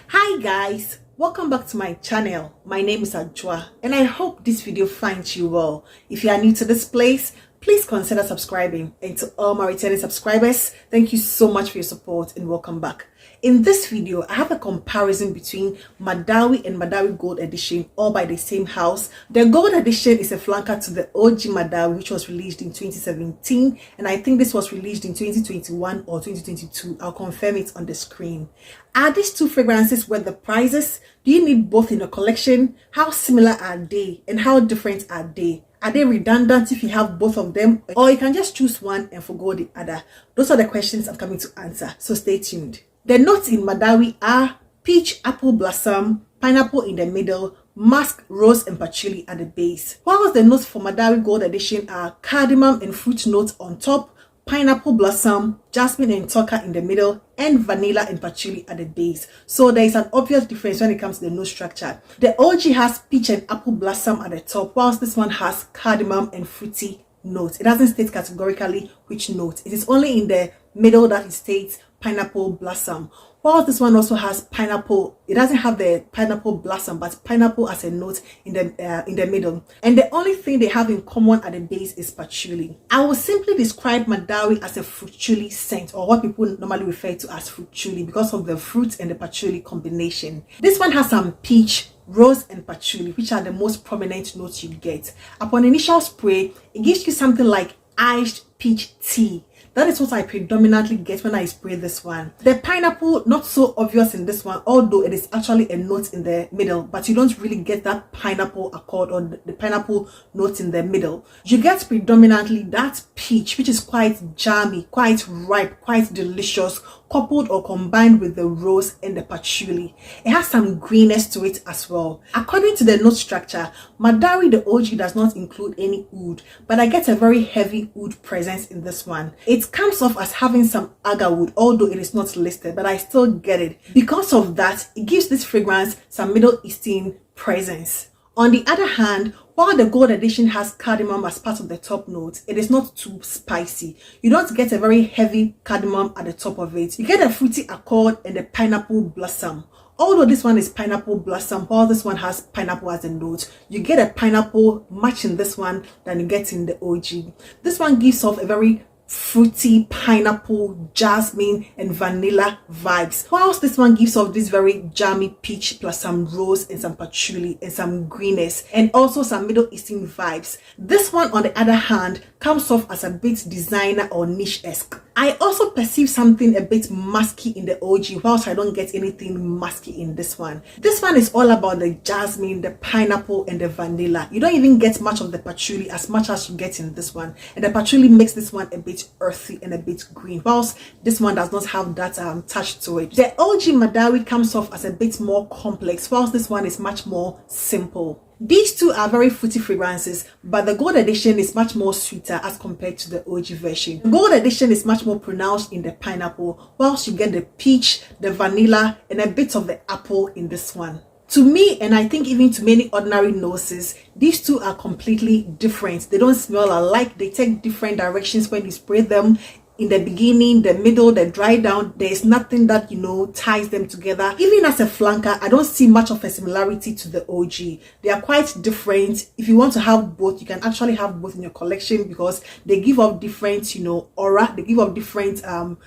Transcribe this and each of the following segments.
Hi guys, welcome back to my channel. My name is Ajwa and I hope this video finds you well. If you are new to this place, please consider subscribing, and to all my returning subscribers, thank you so much for your support and welcome back. In this video, I have a comparison between Madawi and Madawi Gold Edition, all by the same house. The Gold Edition is a flanker to the OG Madawi, which was released in 2017, and I think this was released in 2021 or 2022. I'll confirm it on the screen. Are these two fragrances worth the prices? Do you need both in a collection? How similar are they and how different are they? Are they redundant if you have both of them, or you can just choose one and forgo the other? Those are the questions I'm coming to answer, so stay tuned. The notes in Madawi are peach, apple blossom, pineapple in the middle, musk, rose and patchouli at the base. Whilst the notes for Madawi Gold Edition are cardamom and fruit notes on top, pineapple blossom, jasmine and tonka in the middle, and vanilla and patchouli at the base. So there is an obvious difference when it comes to the note structure. The OG has peach and apple blossom at the top, whilst this one has cardamom and fruity notes. It doesn't state categorically which note. It is only in the middle that it states pineapple blossom. While this one also has pineapple, it doesn't have the pineapple blossom, but pineapple as a note in the middle. And the only thing they have in common at the base is patchouli. I will simply describe Madawi as a fruituli scent, or what people normally refer to as fruituli, because of the fruit and the patchouli combination. This one has some peach, rose and patchouli, which are the most prominent notes you get. Upon initial spray, it gives you something like iced peach tea. That is what I predominantly get when I spray this one. The pineapple, not so obvious in this one, although it is actually a note in the middle, but you don't really get that pineapple accord or the pineapple note in the middle. You get predominantly that peach, which is quite jammy, quite ripe, quite delicious, coupled or combined with the rose and the patchouli. It has some greenness to it as well. According to the note structure, Madawi the OG does not include any oud, but I get a very heavy oud presence in this one. It comes off as having some agar wood, although it is not listed, but I still get it. Because of that, it gives this fragrance some Middle Eastern presence. On the other hand, while the Gold Edition has cardamom as part of the top note, it is not too spicy. You don't get a very heavy cardamom at the top of it. You get a fruity accord and the pineapple blossom. Although this one is pineapple blossom, while this one has pineapple as a note, you get a pineapple much in this one than you get in the OG. This one gives off a very fruity pineapple, jasmine and vanilla vibes, whilst this one gives off this very jammy peach plus some rose and some patchouli and some greenness and also some Middle Eastern vibes. This one on the other hand comes off as a bit designer or niche-esque. I also perceive something a bit musky in the OG, whilst I don't get anything musky in this one. This one is all about the jasmine, the pineapple and the vanilla. You don't even get much of the patchouli as much as you get in this one, and the patchouli makes this one a bit earthy and a bit green, whilst this one does not have that touch to it. The OG Madawi comes off as a bit more complex, whilst this one is much more simple. These two are very fruity fragrances, but the Gold Edition is much more sweeter as compared to the OG version. The Gold Edition is much more pronounced in the pineapple, whilst you get the peach, the vanilla, and a bit of the apple in this one. To me, and I think even to many ordinary noses, these two are completely different. They don't smell alike. They take different directions when you spray them. In the beginning, the middle, the dry down, there is nothing that, ties them together. Even as a flanker, I don't see much of a similarity to the OG. They are quite different. If you want to have both, you can actually have both in your collection, because they give off different, aura. They give off different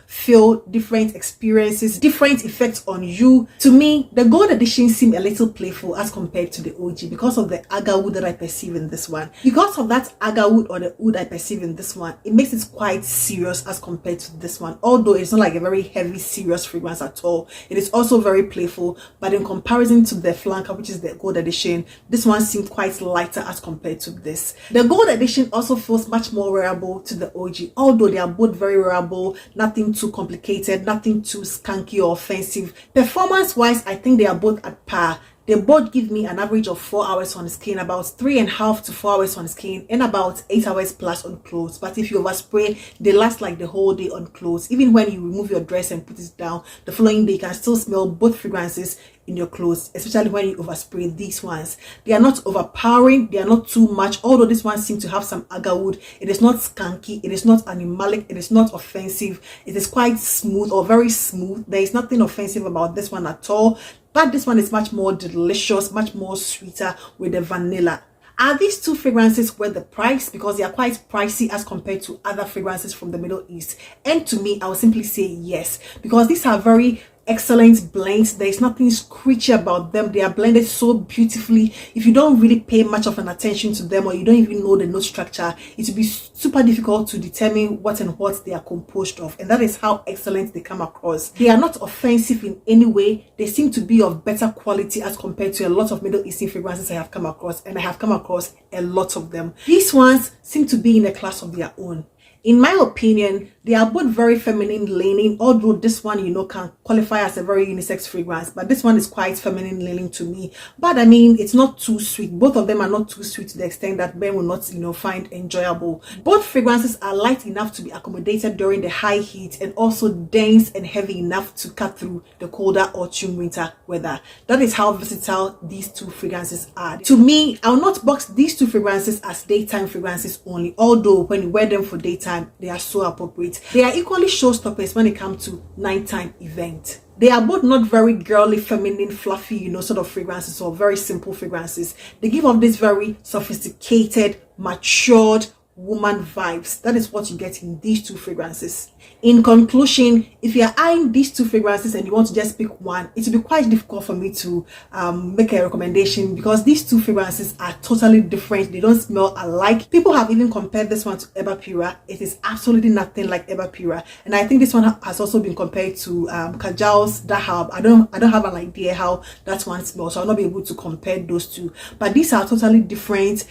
feel, different experiences, different effects on you. To me, the Gold Edition seem a little playful as compared to the OG because of the agar wood that I perceive in this one. Because of that agar wood or the oud I perceive in this one, it makes it quite serious as compared to this one. Although it's not like a very heavy serious fragrance at all, it is also very playful, but in comparison to the flanker, which is the Gold Edition, this one seems quite lighter as compared to this. The Gold Edition also feels much more wearable to the OG, although they are both very wearable, nothing too complicated, nothing too skanky or offensive. Performance wise, I think they are both at par. They both give me an average of 4 hours on skin, about 3.5 to 4 hours on skin, and about 8 hours plus on clothes. But if you overspray, they last like the whole day on clothes. Even when you remove your dress and put it down, the following day you can still smell both fragrances in your clothes, especially when you overspray these ones. They are not overpowering, they are not too much, although this one seems to have some agar wood. It is not skanky, it is not animalic, it is not offensive. It is quite smooth or very smooth. There is nothing offensive about this one at all. but this one is much more delicious, much more sweeter with the vanilla. Are these two fragrances worth the price? Because they are quite pricey as compared to other fragrances from the Middle East. And to me, I would simply say yes, because these are very excellent blends. There is nothing screechy about them. They are blended so beautifully. If you don't really pay much of an attention to them, or you don't even know the note structure, it will be super difficult to determine what and what they are composed of. And that is how excellent they come across. They are not offensive in any way. They seem to be of better quality as compared to a lot of Middle Eastern fragrances I have come across, and I have come across a lot of them. These ones seem to be in a class of their own. In my opinion, they are both very feminine leaning, although this one, can qualify as a very unisex fragrance, but this one is quite feminine leaning to me. But I mean, it's not too sweet. Both of them are not too sweet to the extent that men will not, find enjoyable. Both fragrances are light enough to be accommodated during the high heat, and also dense and heavy enough to cut through the colder autumn winter weather. That is how versatile these two fragrances are. To me, I will not box these two fragrances as daytime fragrances only, although when you wear them for daytime, they are so appropriate. They are equally showstoppers when it comes to nighttime event. They are both not very girly, feminine, fluffy, sort of fragrances, or very simple fragrances. They give off this very sophisticated, matured woman vibes. That is what you get in these two fragrances. In conclusion, if you are eyeing these two fragrances and you want to just pick one, it will be quite difficult for me to make a recommendation, because these two fragrances are totally different. They don't smell alike. People have even compared this one to Eba Pura. It is absolutely nothing like Eba Pura, and I think this one has also been compared to Kajal's Dahab. I don't have an idea how that one smells, so I'll not be able to compare those two, but these are totally different.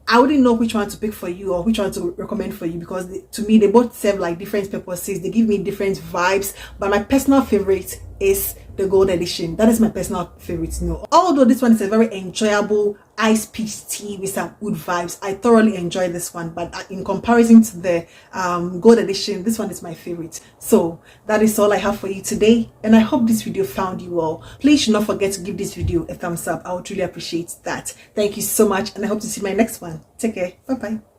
I wouldn't know which one to pick for you or which one to recommend for you, because to me they both serve like different purposes. They give me different vibes, but my personal favorite is the Gold edition. That is my personal favorite. Although this one is a very enjoyable ice peach tea with some wood vibes, I thoroughly enjoy this one, but in comparison to the Gold edition, this one is my favorite. So that is all I have for you today, and I hope this video found you well. Please do not forget to give this video a thumbs up. I would really appreciate that. Thank you so much, and I hope to see my next one. Take care. Bye bye.